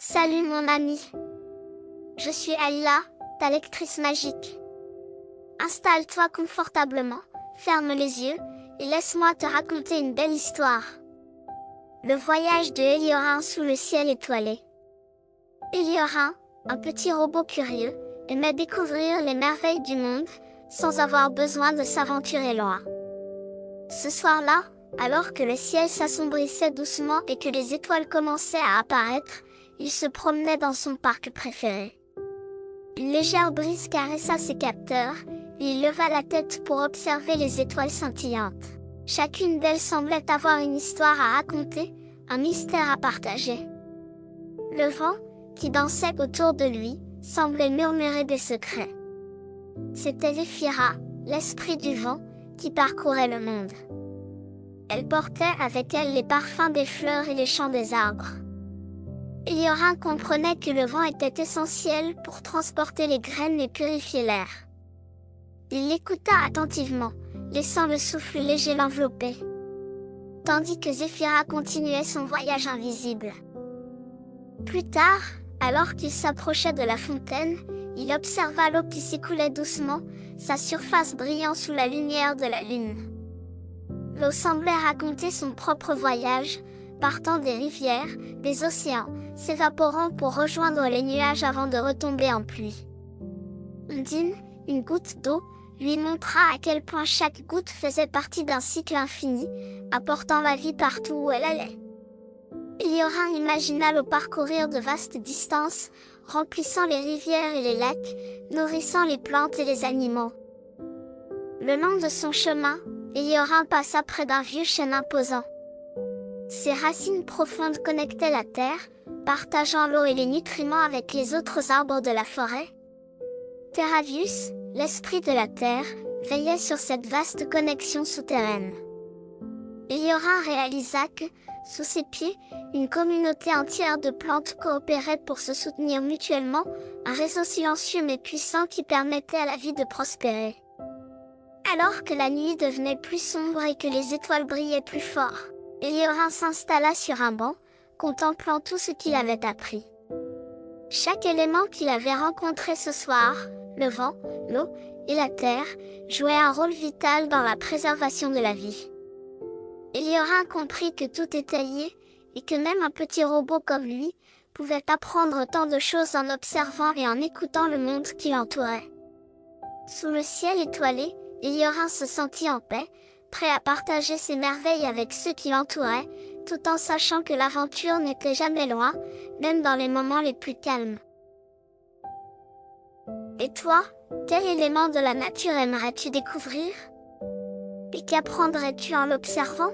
Salut mon ami. Je suis Aïla, ta lectrice magique. Installe-toi confortablement, ferme les yeux, et laisse-moi te raconter une belle histoire. Le voyage de Héliorin sous le ciel étoilé. Héliorin, un petit robot curieux, aimait découvrir les merveilles du monde, sans avoir besoin de s'aventurer loin. Ce soir-là, alors que le ciel s'assombrissait doucement et que les étoiles commençaient à apparaître, il se promenait dans son parc préféré. Une légère brise caressa ses capteurs, et il leva la tête pour observer les étoiles scintillantes. Chacune d'elles semblait avoir une histoire à raconter, un mystère à partager. Le vent, qui dansait autour de lui, semblait murmurer des secrets. C'était Zéphira, l'esprit du vent, qui parcourait le monde. Elle portait avec elle les parfums des fleurs et les chants des arbres. Héliorin comprenait que le vent était essentiel pour transporter les graines et purifier l'air. Il l'écouta attentivement, laissant le souffle léger l'envelopper, tandis que Zéphira continuait son voyage invisible. Plus tard, alors qu'il s'approchait de la fontaine, il observa l'eau qui s'écoulait doucement, sa surface brillant sous la lumière de la lune. L'eau semblait raconter son propre voyage, partant des rivières, des océans, s'évaporant pour rejoindre les nuages avant de retomber en pluie. Undine, une goutte d'eau, lui montra à quel point chaque goutte faisait partie d'un cycle infini, apportant la vie partout où elle allait. Héliorin imagina l'eau parcourir de vastes distances, remplissant les rivières et les lacs, nourrissant les plantes et les animaux. Le long de son chemin, Héliorin passa près d'un vieux chêne imposant. Ses racines profondes connectaient la terre, partageant l'eau et les nutriments avec les autres arbres de la forêt. Terravius, l'esprit de la terre, veillait sur cette vaste connexion souterraine. Héliorin réalisa que, sous ses pieds, une communauté entière de plantes coopérait pour se soutenir mutuellement, un réseau silencieux mais puissant qui permettait à la vie de prospérer. Alors que la nuit devenait plus sombre et que les étoiles brillaient plus fort, Héliorin s'installa sur un banc, contemplant tout ce qu'il avait appris. Chaque élément qu'il avait rencontré ce soir, le vent, l'eau et la terre, jouait un rôle vital dans la préservation de la vie. Héliorin comprit que tout était lié, et que même un petit robot comme lui, pouvait apprendre tant de choses en observant et en écoutant le monde qui l'entourait. Sous le ciel étoilé, Héliorin se sentit en paix, prêt à partager ses merveilles avec ceux qui l'entouraient, tout en sachant que l'aventure n'était jamais loin, même dans les moments les plus calmes. Et toi, quel élément de la nature aimerais-tu découvrir? Et qu'apprendrais-tu en l'observant?